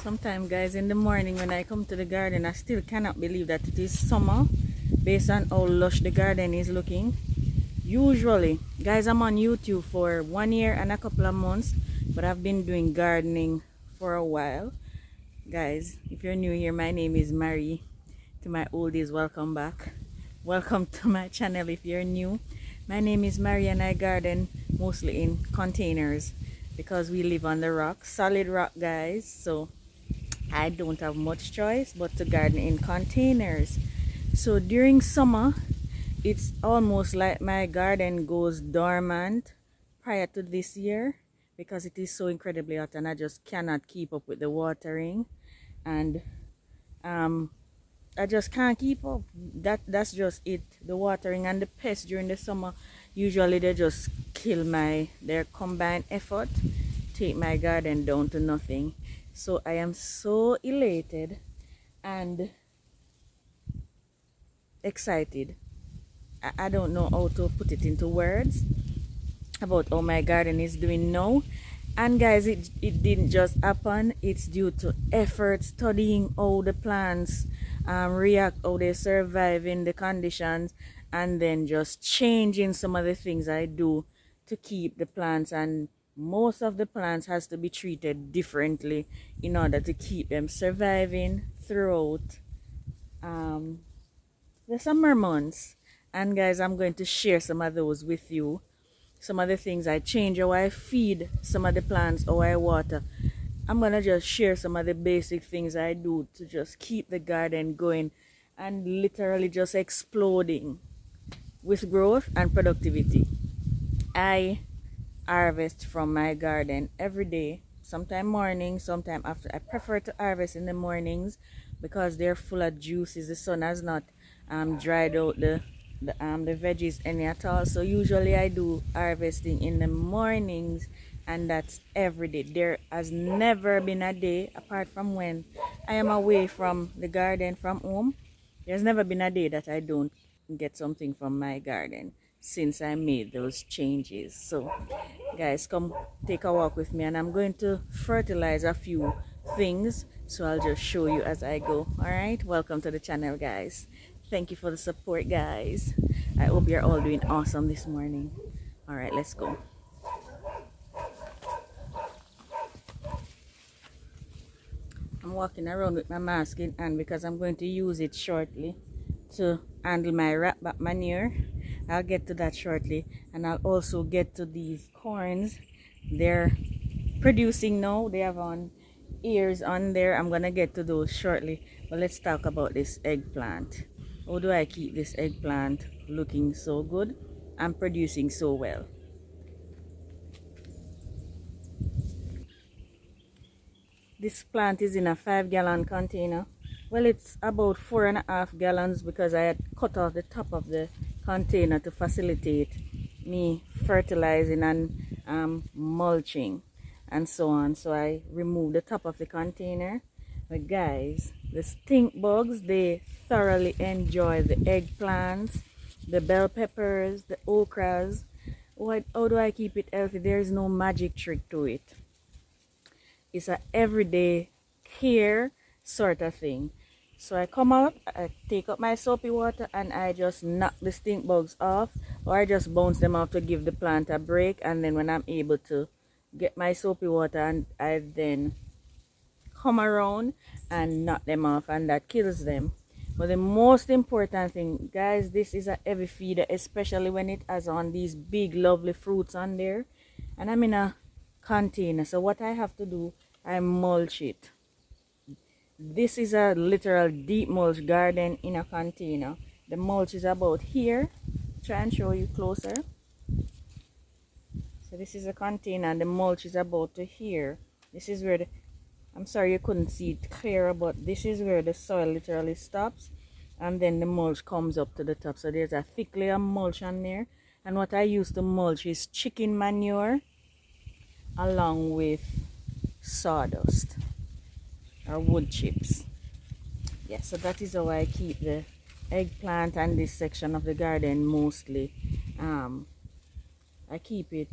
Sometimes, guys, in the morning when I come to the garden, I still cannot believe that it is summer based on how lush the garden is looking. Usually, guys, I'm on YouTube for 1 year and a couple of months, but I've been doing gardening for a while. Guys, if you're new here, my name is Marie. To my oldies, welcome back. Welcome to my channel if you're new. My name is Marie and I garden mostly in containers because we live on the rock, solid rock, guys. So I don't have much choice but to garden in containers. So during summer, it's almost like my garden goes dormant prior to this year because it is so incredibly hot and I just cannot keep up with the watering, and I just can't keep up. That's just it. The watering and the pests during the summer, usually they just kill their combined effort, take my garden down to nothing. So I am so elated and excited. I don't know how to put it into words about how my garden is doing now. And guys, it didn't just happen. It's due to effort, studying how the plants react, how they survive in the conditions, and then just changing some of the things I do to keep the plants. And most of the plants has to be treated differently in order to keep them surviving throughout the summer months. And guys, I'm going to share some of those with you. Some of the things I change, how I feed some of the plants, how I water. I'm gonna just share some of the basic things I do to just keep the garden going and literally just exploding with growth and productivity. I harvest from my garden every day, sometime morning, sometime after. I prefer to harvest in the mornings because they're full of juices. The sun has not dried out the veggies any at all. So usually I do harvesting in the mornings, and that's every day. There has never been a day apart from when I am away from the garden from home. There's never been a day that I don't get something from my garden since I made those changes. So guys, come take a walk with me, and I'm going to fertilize a few things, so I'll just show you as I go. All right, welcome to the channel, guys. Thank you for the support, guys. I hope you're all doing awesome this morning. All right, let's go. I'm walking around with my mask in hand because I'm going to use it shortly to handle my Ratbat manure. I'll get to that shortly, and I'll also get to these corns. They're producing now. They have on ears on there. I'm gonna get to those shortly, but let's talk about this eggplant. How do I keep this eggplant looking so good and producing so well? This plant is in a 5-gallon container. Well, it's about 4.5 gallons because I had cut off the top of the container to facilitate me fertilizing and mulching and so on. So I removed the top of the container. But guys, the stink bugs, they thoroughly enjoy the eggplants, the bell peppers, the okras. How do I keep it healthy? There is no magic trick to it. It's an everyday care sort of thing. So I come out, I take up my soapy water, and I just knock the stink bugs off, or I just bounce them off to give the plant a break. And then when I'm able to get my soapy water, and I then come around and knock them off, and that kills them. But the most important thing, guys, this is a heavy feeder, especially when it has on these big lovely fruits on there, and I'm in a container. So what I have to do, I mulch it. This is a literal deep mulch garden in a container. The mulch is about here. Try and show you closer. So this is a container and the mulch is about to here. This is where I'm sorry you couldn't see it clearer, but this is where the soil literally stops, and then the mulch comes up to the top. So there's a thick layer of mulch on there, and what I use to mulch is chicken manure along with sawdust or wood chips. Yeah, so that is how I keep the eggplant and this section of the garden mostly. I keep it,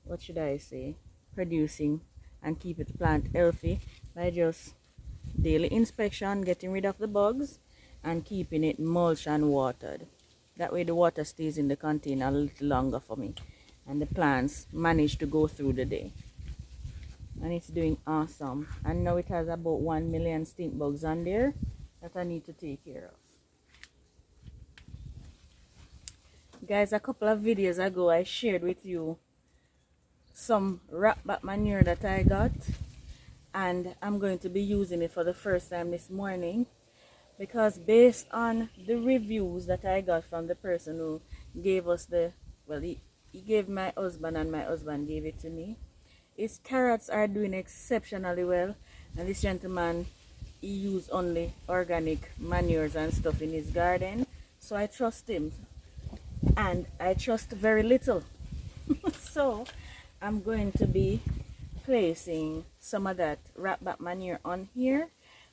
what should I say, producing, and keep it plant healthy by just daily inspection, getting rid of the bugs, and keeping it mulched and watered. That way the water stays in the container a little longer for me, and the plants manage to go through the day. And it's doing awesome. And now it has about 1 million stink bugs on there that I need to take care of. Guys, a couple of videos ago I shared with you some Ratbat manure that I got, and I'm going to be using it for the first time this morning, because based on the reviews that I got from the person who gave us the, well, he gave my husband and my husband gave it to me. His carrots are doing exceptionally well, and this gentleman, he used only organic manures and stuff in his garden, so I trust him, and I trust very little. So I'm going to be placing some of that Ratbat manure on here,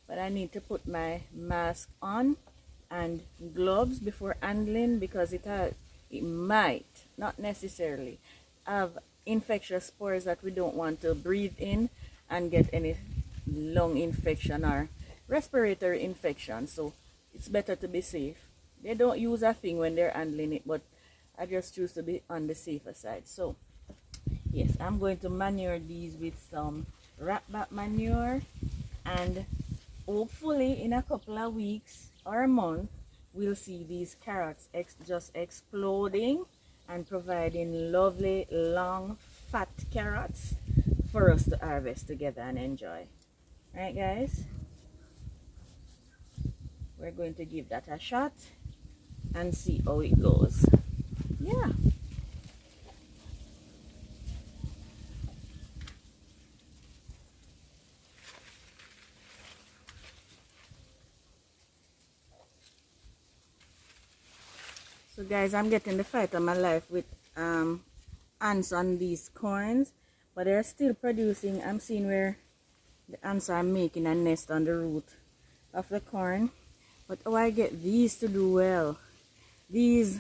but I need to put my mask on and gloves before handling, because it might, not necessarily, have infectious spores that we don't want to breathe in and get any lung infection or respiratory infection. So it's better to be safe. They don't use a thing when they're handling it, but I just choose to be on the safer side. So yes, I'm going to manure these with some Ratbat manure, and hopefully in a couple of weeks or a month we'll see these carrots just exploding and providing lovely long fat carrots for us to harvest together and enjoy. Right guys, we're going to give that a shot and see how it goes. Yeah. So guys, I'm getting the fight of my life with ants on these corns, but they're still producing. I'm seeing where the ants are making a nest on the root of the corn. But how I get these to do well? These,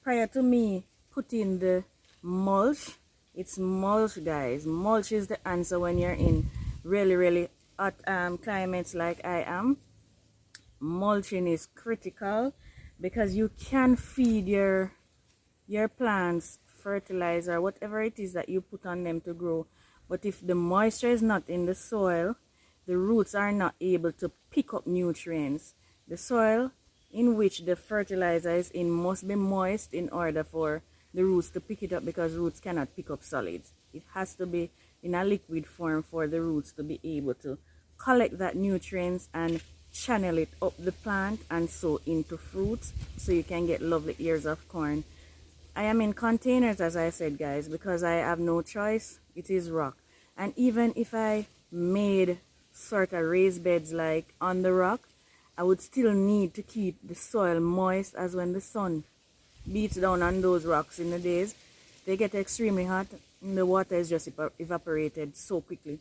prior to me putting the mulch, it's mulch guys. Mulch is the answer when you're in really hot climates like I am. Mulching is critical, because you can feed your plants fertilizer, whatever it is that you put on them to grow, but if the moisture is not in the soil, the roots are not able to pick up nutrients. The soil in which the fertilizer is in must be moist in order for the roots to pick it up, because roots cannot pick up solids. It has to be in a liquid form for the roots to be able to collect that nutrients and channel it up the plant and so into fruits, so you can get lovely ears of corn. I am in containers, as I said guys, because I have no choice. It is rock, and even if I made sort of raised beds like on the rock, I would still need to keep the soil moist, as when the sun beats down on those rocks in the days, they get extremely hot and the water is just evaporated so quickly.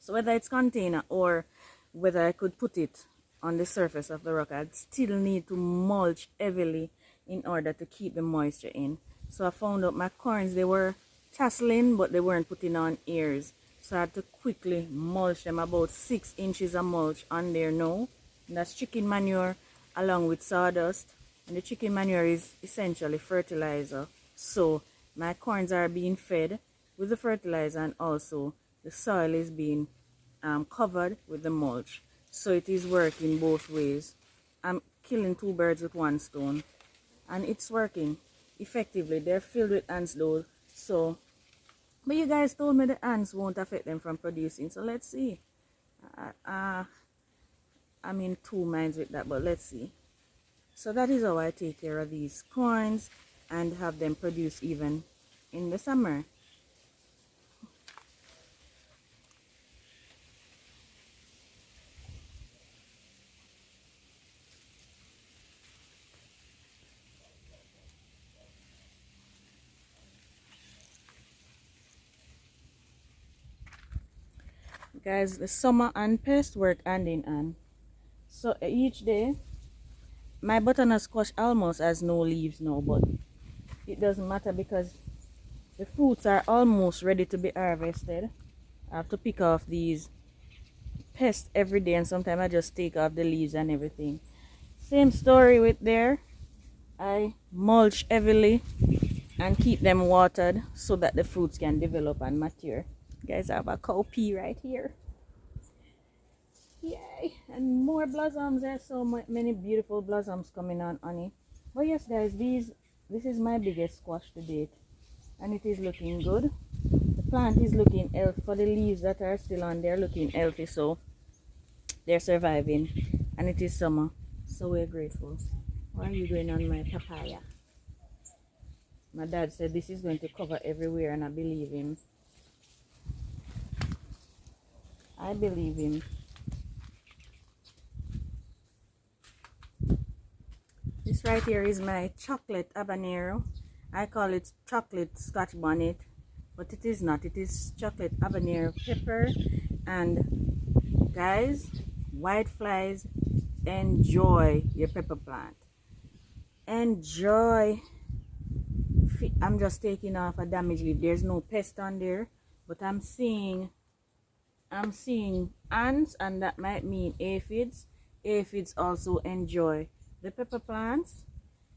So whether it's container or whether I could put it on the surface of the rock, I'd still need to mulch heavily in order to keep the moisture in. So I found out my corns, they were tasseling, but they weren't putting on ears. So I had to quickly mulch them, about 6 inches of mulch on there now. And that's chicken manure along with sawdust. And the chicken manure is essentially fertilizer. So my corns are being fed with the fertilizer, and also the soil is being covered with the mulch. So it is working both ways. I'm killing 2 birds with 1 stone, and it's working effectively. They're filled with ants though, so, but you guys told me the ants won't affect them from producing, so let's see. I'm in 2 minds with that, but let's see. So that is how I take care of these corns and have them produce even in the summer. Guys, the summer and pest work hand in hand. So each day, my butternut squash almost has no leaves now, but it doesn't matter because the fruits are almost ready to be harvested. I have to pick off these pests every day, and sometimes I just take off the leaves and everything. Same story with there. I mulch heavily and keep them watered so that the fruits can develop and mature. Guys, I have a cowpea right here. Yay! And more blossoms. There's so many beautiful blossoms coming on it. But yes, guys, this is my biggest squash to date, and it is looking good. The plant is looking healthy. For the leaves that are still on, they're looking healthy, so they're surviving. And it is summer, so we're grateful. Why are you going on my papaya? My dad said this is going to cover everywhere, and I believe him. I believe him. This right here is my chocolate habanero. I call it chocolate scotch bonnet, but it is not. It is chocolate habanero pepper. And guys, whiteflies, enjoy your pepper plant. Enjoy. I'm just taking off a damaged leaf. There's no pest on there, but I'm seeing ants, and that might mean aphids. Aphids also enjoy the pepper plants.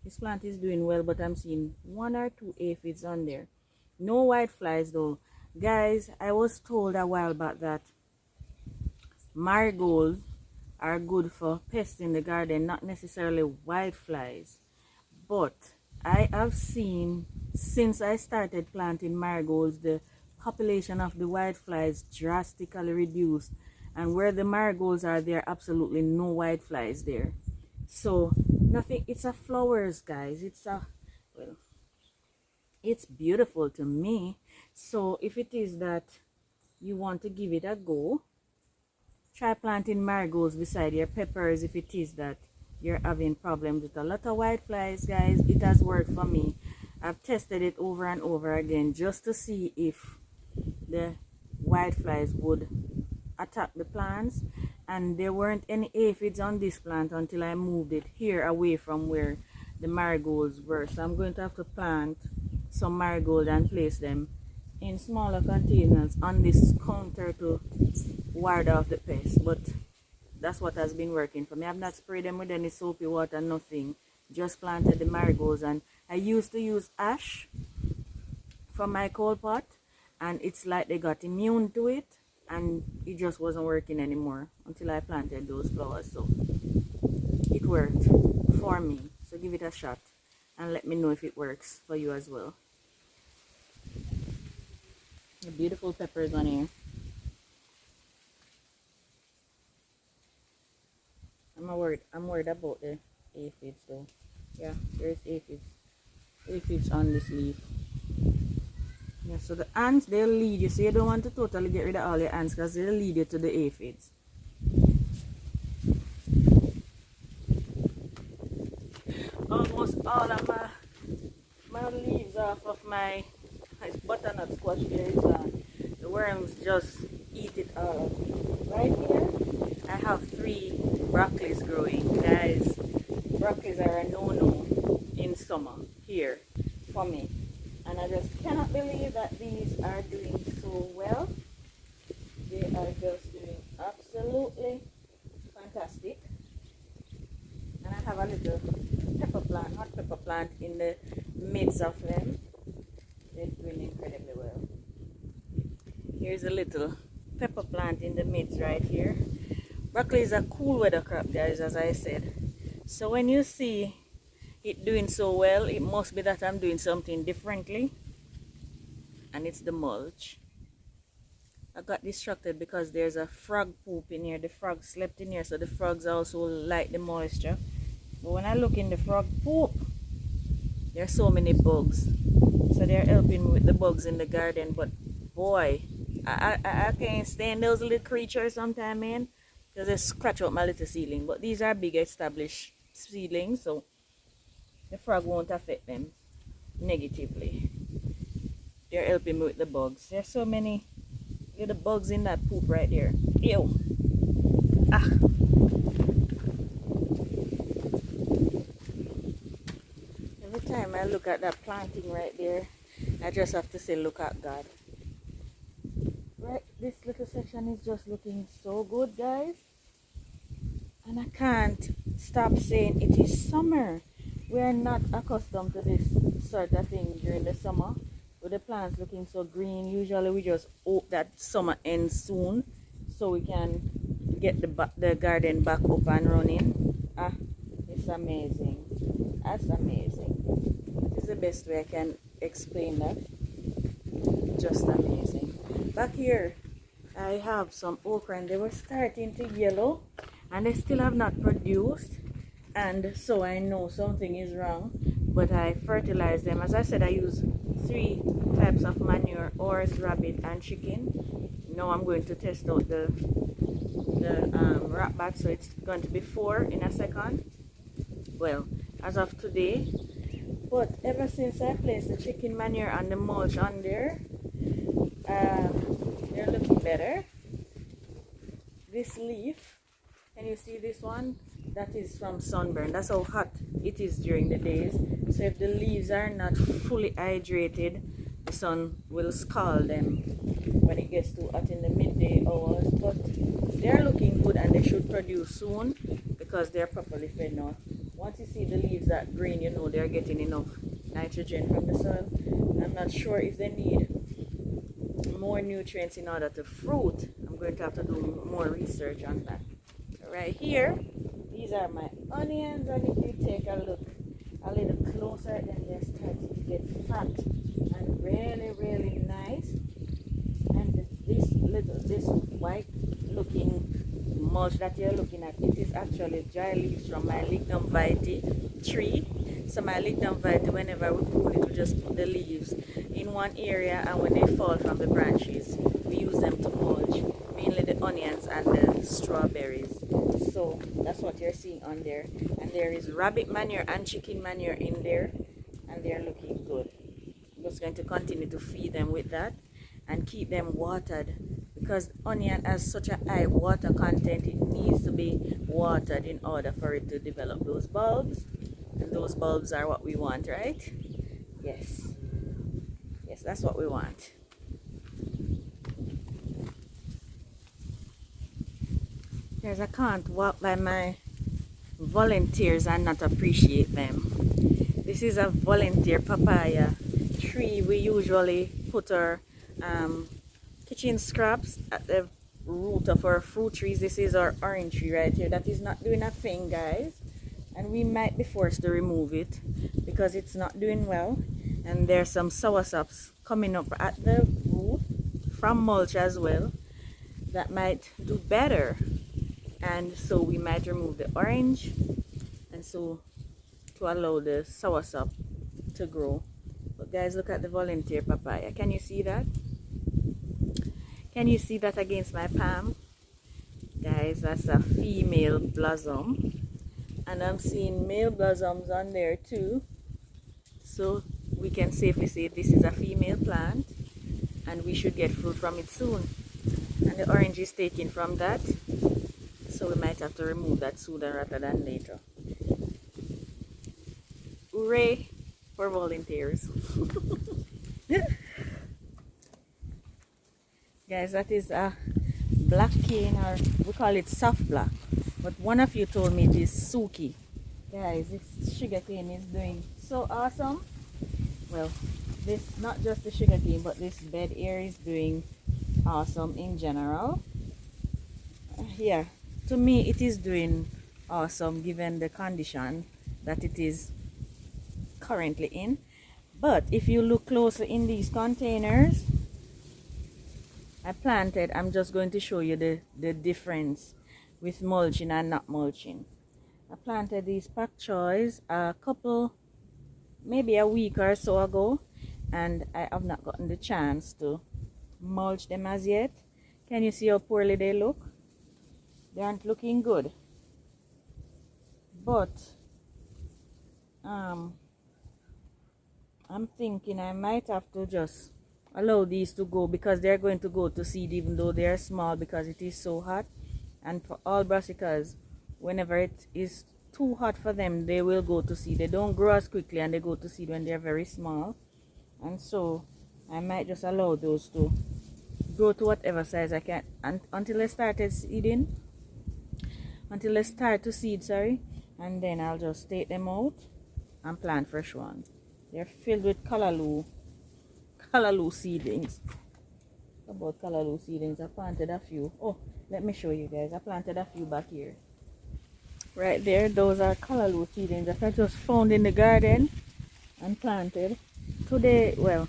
This plant is doing well, but I'm seeing 1 or 2 aphids on there. No whiteflies though. Guys, I was told a while back that marigolds are good for pests in the garden, not necessarily whiteflies. But I have seen, since I started planting marigolds, the population of the whiteflies drastically reduced, and where the marigolds are, there are absolutely no whiteflies there. So nothing, it's a flowers, guys. Well, it's beautiful to me. So if it is that you want to give it a go, try planting marigolds beside your peppers. If it is that you're having problems with a lot of whiteflies, guys, it has worked for me. I've tested it over and over again just to see if the whiteflies would attack the plants, and there weren't any aphids on this plant until I moved it here away from where the marigolds were. So I'm going to have to plant some marigold and place them in smaller containers on this counter to ward off the pests. But that's what has been working for me. I've not sprayed them with any soapy water, nothing. Just planted the marigolds, and I used to use ash from my coal pot, and it's like they got immune to it, and it just wasn't working anymore until I planted those flowers. So it worked for me. So give it a shot and let me know if it works for you as well. The beautiful peppers on here. I'm worried about the aphids though. Yeah, there's aphids on this leaf. Yeah, so the ants, they'll lead you. So you don't want to totally get rid of all your ants, because they'll lead you to the aphids. Almost all of my leaves off of my butternut squash here is gone. The worms just eat it all. Right here, I have 3 broccolis growing. Guys, broccolis are a no-no in summer here for me. And I just cannot believe that these are doing so well. They are just doing absolutely fantastic. And I have a little pepper plant, hot pepper plant in the midst of them. They're doing incredibly well. Here's a little pepper plant in the midst right here. Broccoli is a cool weather crop, guys, as I said. So when you see it doing so well, it must be that I'm doing something differently, and it's the mulch. I got distracted because there's a frog poop in here. The frog slept in here, so the frogs also like the moisture. But when I look in the frog poop, there are so many bugs, so they're helping me with the bugs in the garden. But boy, I can't stand those little creatures sometimes, man, because they scratch out my little seedling. But these are big established seedlings, so the frog won't affect them negatively. They're helping me with the bugs. There's so many little bugs in that poop right there. Ew. Ah. Every time I look at that planting right there, I just have to say, look at God. Right this little section is just looking so good, guys. And I can't stop saying it is summer. We are not accustomed to this sort of thing during the summer, with the plants looking so green. Usually we just hope that summer ends soon so we can get the garden back up and running. Ah, it's amazing. That's amazing. That is the best way I can explain that. Just amazing. Back here I have some okra, and they were starting to yellow and they still have not produced, and so I know something is wrong, but I fertilize them. As I said, I use 3 types of manure: horse, rabbit, and chicken. Now I'm going to test out the Ratbat, so it's going to be 4 in a second, well, as of today. But ever since I placed the chicken manure and the mulch on there, they're looking better. This leaf, can you see this one? That is from sunburn. That's how hot it is during the days. So if the leaves are not fully hydrated, the sun will scald them when it gets too hot in the midday hours. But they're looking good, and they should produce soon because they're properly fed now. Once you see the leaves that green, you know they're getting enough nitrogen from the soil. I'm not sure if they need more nutrients in order to fruit. I'm going to have to do more research on that. Right here, these are my onions, and if you take a look a little closer, then they're starting to get fat and really nice. And this white looking mulch that you're looking at, it is actually dry leaves from my lignum vitae tree. So my lignum vitae, whenever we pull it, we just put the leaves in one area, and when they fall from the branches, we use them to mulch, mainly the onions and the strawberries. So that's what you're seeing on there. And there is rabbit manure and chicken manure in there, and they're looking good. I'm just going to continue to feed them with that and keep them watered, because onion has such a high water content. It needs to be watered in order for it to develop those bulbs, and those bulbs are what we want, right? Yes, that's what we want. Guys, I can't walk by my volunteers and not appreciate them. This is a volunteer papaya tree. We usually put our kitchen scraps at the root of our fruit trees. This is our orange tree right here that is not doing a thing, guys, and we might be forced to remove it because it's not doing well. And there's some soursops coming up at the root from mulch as well that might do better, and so we might remove the orange, and so to allow the soursop to grow. But guys, look at the volunteer papaya. Can you see that? Can you see that against my palm? Guys, that's a female blossom, and I'm seeing male blossoms on there too. So we can safely say this is a female plant, and we should get fruit from it soon. And the orange is taken from that, so we might have to remove that sooner rather than later. Hooray for volunteers. Guys, that is a black cane, or we call it soft black, but one of you told me it is Suki. Guys, this sugar cane is doing so awesome. Well, this, not just the sugar cane, but this bed here is doing awesome in general. Yeah, to me it is doing awesome given the condition that it is currently in. But if you look closer in these containers I planted, I'm just going to show you the difference with mulching and not mulching. I planted these pak choys a couple, maybe a week or so ago, and I have not gotten the chance to mulch them as yet. Can you see how poorly they look? They aren't looking good. But I'm thinking I might have to just allow these to go, because they're going to go to seed even though they are small, because it is so hot. And for all brassicas, whenever it is too hot for them, they will go to seed. They don't grow as quickly, and they go to seed when they're very small. And so I might just allow those to grow to whatever size I can until they started seeding, until they start to seed, sorry, and then I'll just take them out and plant fresh ones. They're filled with callaloo seedlings. About callaloo seedlings, I planted a few. Oh, let me show you guys. I planted a few back here. Right there, those are callaloo seedlings that I just found in the garden and planted. Today, well,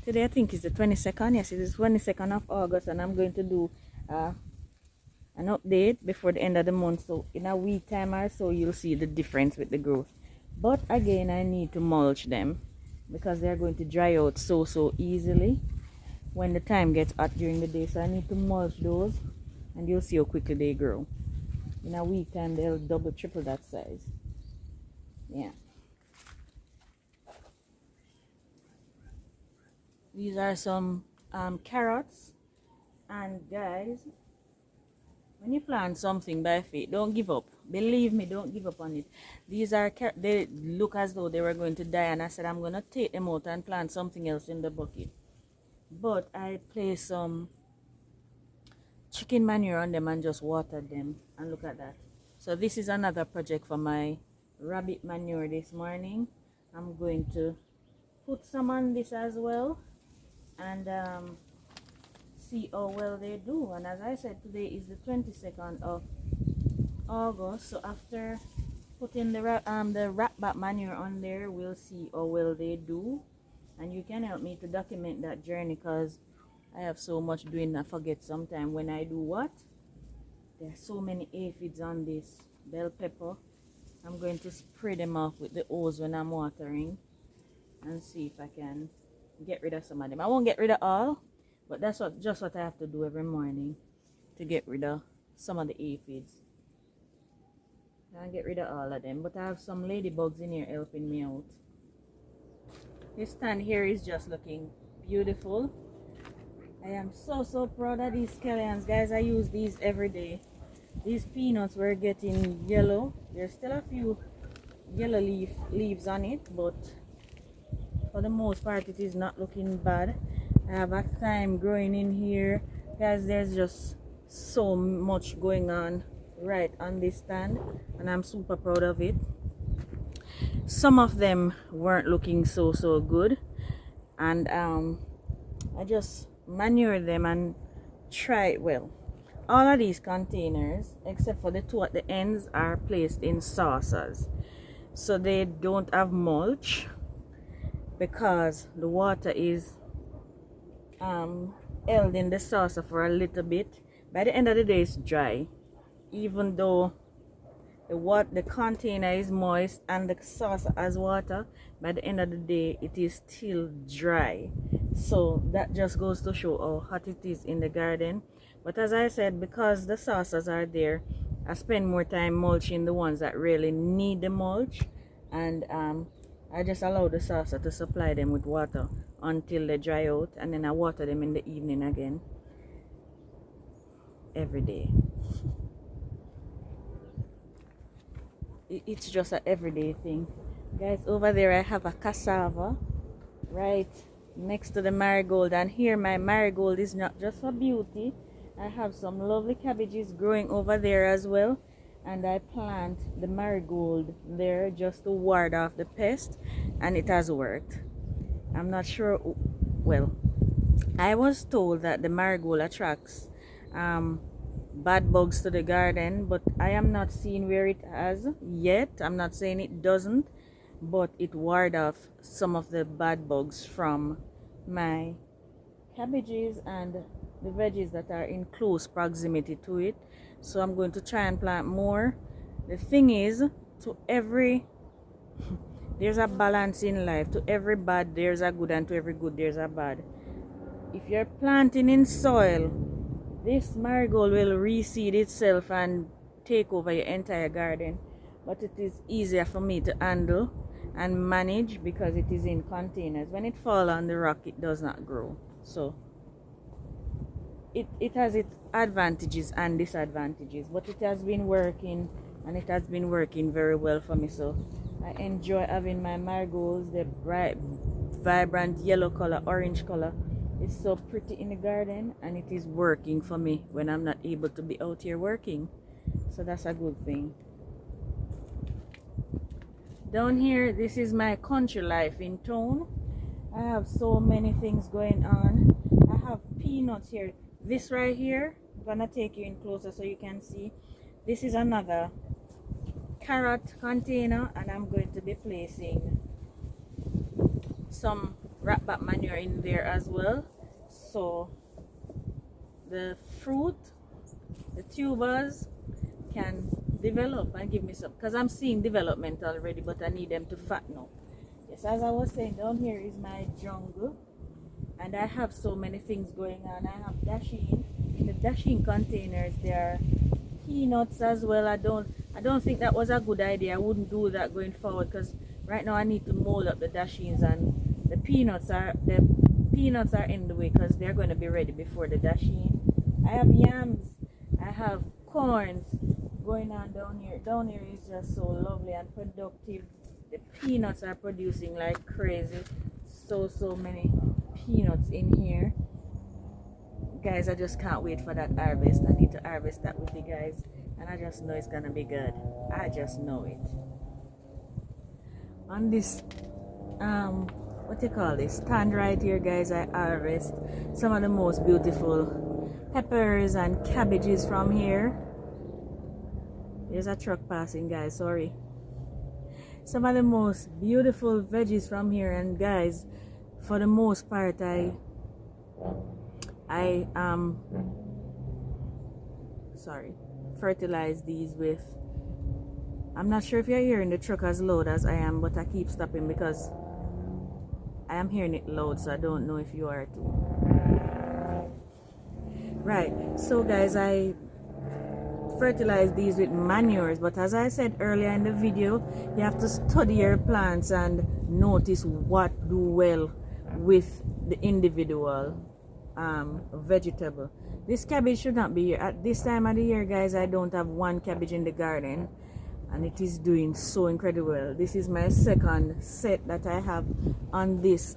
today I think is the 22nd. Yes, it is 22nd of August, and I'm going to do an update before the end of the month. So in a week time or so, you'll see the difference with the growth. But again, I need to mulch them because they're going to dry out so easily when the time gets hot during the day. So I need to mulch those, and you'll see how quickly they grow. In a week time, they'll double, triple that size. Yeah. These are some carrots. And guys, when you plant something by faith, don't give up. Believe me, don't give up on it. These are they look as though they were going to die, and I said I'm going to take them out and plant something else in the bucket. But I placed some chicken manure on them and just watered them, and look at that. So this is another project for my rabbit manure this morning. I'm going to put some on this as well and see how well they do. And as I said, today is the 22nd of August, so after putting the Ratbat manure on there, we'll see how well they do, and you can help me to document that journey because I have so much doing I forget sometime when I do what. There's so many aphids on this bell pepper. I'm going to spray them off with the hose when I'm watering and see if I can get rid of some of them. I won't get rid of all, but that's just what I have to do every morning to get rid of some of the aphids. Can't get rid of all of them, but I have some ladybugs in here helping me out. This stand here is just looking beautiful. I am so proud of these scallions, guys. I use these every day. These peanuts were getting yellow. There's still a few yellow leaves on it, but for the most part it is not looking bad. I have a thyme growing in here, guys. There's just so much going on right on this stand, and I'm super proud of it. Some of them weren't looking so good, and I just manured them and tried. Well, all of these containers except for the two at the ends are placed in saucers, so they don't have mulch because the water is held in the saucer for a little bit. By the end of the day it's dry, even though the container is moist and the saucer has water. By the end of the day it is still dry, so that just goes to show how hot it is in the garden. But as I said, because the saucers are there, I spend more time mulching the ones that really need the mulch, and I just allow the saucer to supply them with water until they dry out, and then I water them in the evening again every day. It's just an everyday thing, guys. Over there I have a cassava right next to the marigold, and here my marigold is not just for beauty. I have some lovely cabbages growing over there as well, and I plant the marigold there just to ward off the pest, and it has worked. I'm not sure, well, I was told that the marigold attracts bad bugs to the garden, but I am not seeing where it has yet. I'm not saying it doesn't, but it ward off some of the bad bugs from my cabbages and the veggies that are in close proximity to it. So I'm going to try and plant more. The thing is, to every there's a balance in life. To every bad there's a good, and to every good there's a bad. If you're planting in soil, this marigold will reseed itself and take over your entire garden, but it is easier for me to handle and manage because it is in containers. When it falls on the rock, it does not grow. So it has its advantages and disadvantages, but it has been working, and it has been working very well for me. So I enjoy having my marigolds, the bright vibrant yellow color, orange color, It's so pretty in the garden, and it is working for me when I'm not able to be out here working. So that's a good thing. Down here, this is my country life in town. I have so many things going on. I have peanuts here. This right here, I'm gonna take you in closer so you can see. This is another carrot container, and I'm going to be placing some Ratbat manure in there as well, so the fruit, the tubers, can develop and give me some, because I'm seeing development already, but I need them to fatten up. Yes, as I was saying, down here is my jungle, and I have so many things going on. I have dasheen. In the dasheen containers there are peanuts as well. I don't think that was a good idea. I wouldn't do that going forward, because right now I need to mold up the dasheens, and the peanuts are in the way because they're going to be ready before the dasheen. I have yams, I have corns going on down here. Down here is just so lovely and productive. The peanuts are producing like crazy. So many peanuts in here. Guys, I just can't wait for that harvest. I need to harvest that with you guys, and I just know it's gonna be good. I just know it. On this what you call this stand right here, guys, I harvest some of the most beautiful peppers and cabbages from here. There's a truck passing, guys, sorry. Some of the most beautiful veggies from here, and guys, for the most part I fertilize these with, I'm not sure if you're hearing the truck as loud as I am, but I keep stopping because I am hearing it loud, so I don't know if you are too. Right, so guys, I fertilize these with manures, but as I said earlier in the video, you have to study your plants and notice what do well with the individual vegetable. This cabbage should not be here at this time of the year, guys. I don't have one cabbage in the garden, and it is doing so incredibly well. This is my second set that I have on this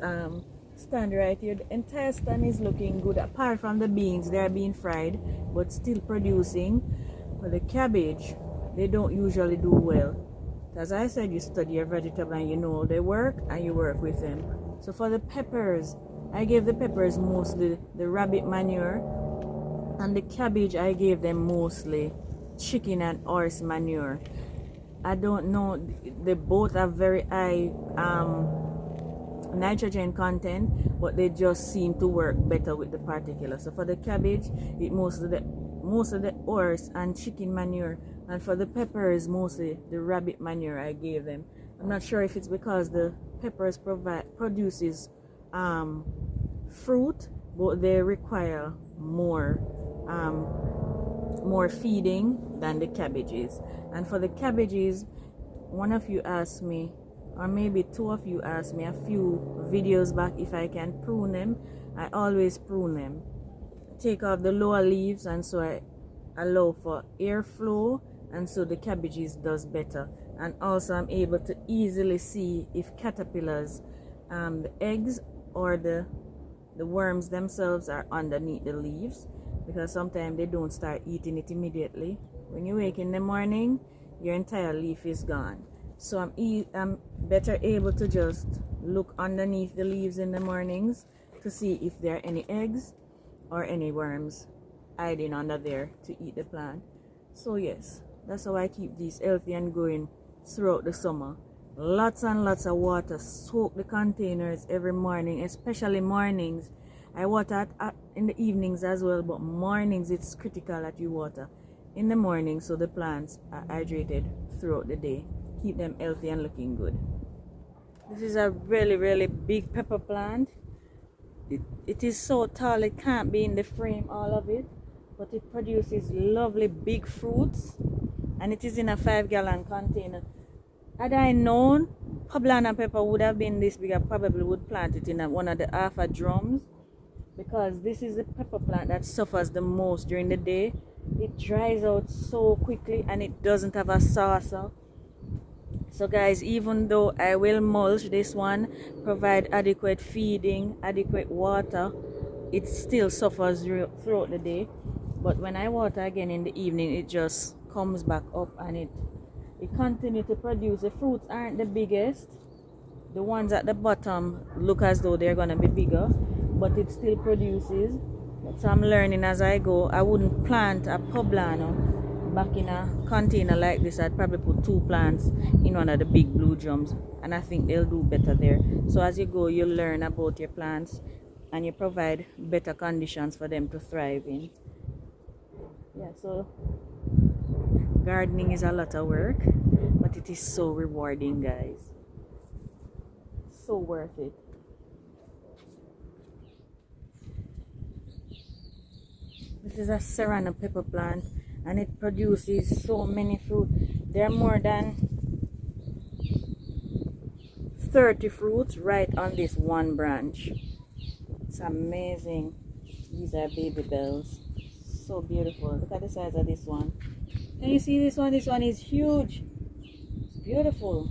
stand right here. The entire stand is looking good, apart from the beans. They are being fried but still producing. For the cabbage, they don't usually do well. As I said, you study your vegetable and you know they work and you work with them. So for the peppers, I gave the peppers mostly the rabbit manure, and the cabbage I gave them mostly chicken and horse manure. I don't know, they both have very high nitrogen content, but they just seem to work better with the particular. So for the cabbage, it most of the horse and chicken manure, and for the peppers mostly the rabbit manure I gave them. I'm not sure if it's because the peppers produces fruit, but they require more feeding than the cabbages. And for the cabbages, one of you asked me, or maybe two of you asked me a few videos back, if I can prune them. I always prune them, take off the lower leaves, and so I allow for airflow, and so the cabbages does better. And also I'm able to easily see if caterpillars, the eggs or the worms themselves are underneath the leaves, because sometimes they don't start eating it immediately. When you wake in the morning, your entire leaf is gone. So I'm better able to just look underneath the leaves in the mornings to see if there are any eggs or any worms hiding under there to eat the plant. So yes, that's how I keep these healthy and growing throughout the summer. Lots and lots of water. Soak the containers every morning, especially mornings. I water in the evenings as well, but mornings it's critical that you water in the morning so the plants are hydrated throughout the day. Keep them healthy and looking good. This is a really big pepper plant. It is so tall it can't be in the frame, all of it, but it produces lovely big fruits, and it is in a 5-gallon container. Had I known poblano pepper would have been this big, I probably would plant it in one of the half drums, because this is the pepper plant that suffers the most during the day. It dries out so quickly and it doesn't have a saucer. So guys, even though I will mulch this one, provide adequate feeding, adequate water, it still suffers throughout the day, but when I water again in the evening, it just comes back up and it continues to produce. The fruits aren't the biggest. The ones at the bottom look as though they're gonna be bigger, but it still produces. So I'm learning as I go. I wouldn't plant a poblano back in a container like this. I'd probably put 2 plants in one of the big blue drums, and I think they'll do better there. So as you go, you'll learn about your plants and you provide better conditions for them to thrive in. Yeah, so gardening is a lot of work, but it is so rewarding, guys. So worth it. This is a serrano pepper plant, and it produces so many fruit. There are more than 30 fruits right on this one branch. It's amazing. These are baby bells. So beautiful. Look at the size of this one. Can you see this one? This one is huge. It's beautiful.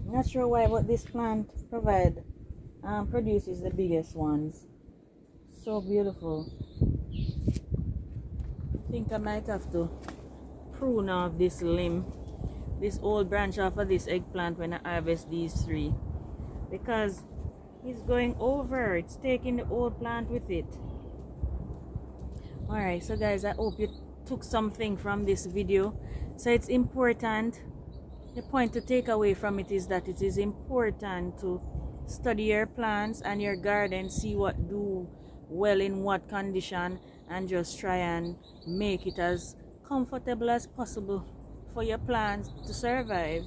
I'm not sure why, but this plant produces the biggest ones. So beautiful. I think I might have to prune off this limb, this old branch off of this eggplant when I harvest these 3, because it's going over. It's taking the old plant with it. Alright, so guys, I hope you took something from this video. So it's important, the point to take away from it is that it is important to study your plants and your garden, see what do well in what condition, and just try and make it as comfortable as possible for your plants to survive.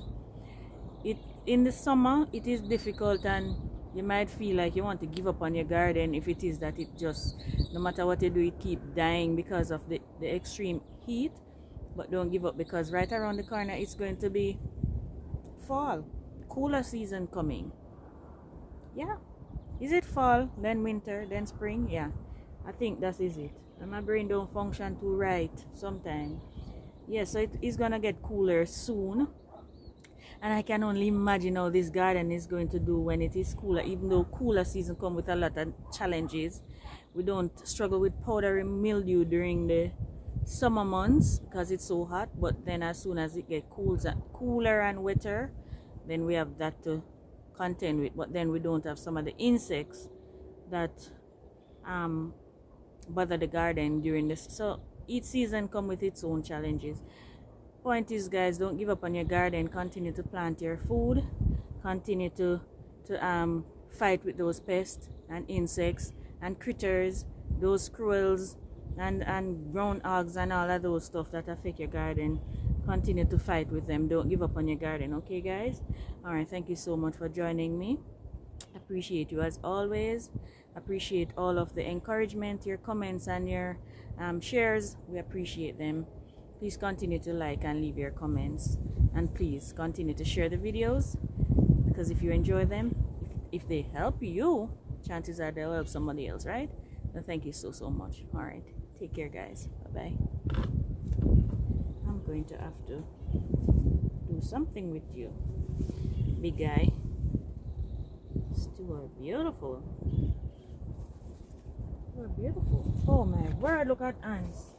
In the summer it is difficult, and you might feel like you want to give up on your garden if it is that it just, no matter what you do, it keep dying because of the extreme heat. But don't give up, because right around the corner it's going to be fall, cooler season coming. Yeah, is it fall, then winter, then spring? Yeah, I think that is it. And my brain don't function too right sometimes. Yeah, so it is gonna get cooler soon, and I can only imagine how this garden is going to do when it is cooler. Even though cooler season come with a lot of challenges, we don't struggle with powdery mildew during the summer months because it's so hot, but then as soon as it gets cooler and wetter, then we have that to contend with. But then we don't have some of the insects that bother the garden during this. So each season come with its own challenges. Point is, guys, don't give up on your garden. Continue to plant your food, continue to fight with those pests and insects and critters, those squirrels and groundhogs and all of those stuff that affect your garden. Continue to fight with them. Don't give up on your garden. Okay, guys? All right, thank you so much for joining me. Appreciate you as always. Appreciate all of the encouragement, your comments and your shares. We appreciate them. Please continue to like and leave your comments, and please continue to share the videos, because if you enjoy them, if they help you, chances are they'll help somebody else, right? So thank you so much. All right, take care, guys. Bye bye. I'm going to have to do something with you, big guy. You are beautiful. You are beautiful. Oh my word, look at ants.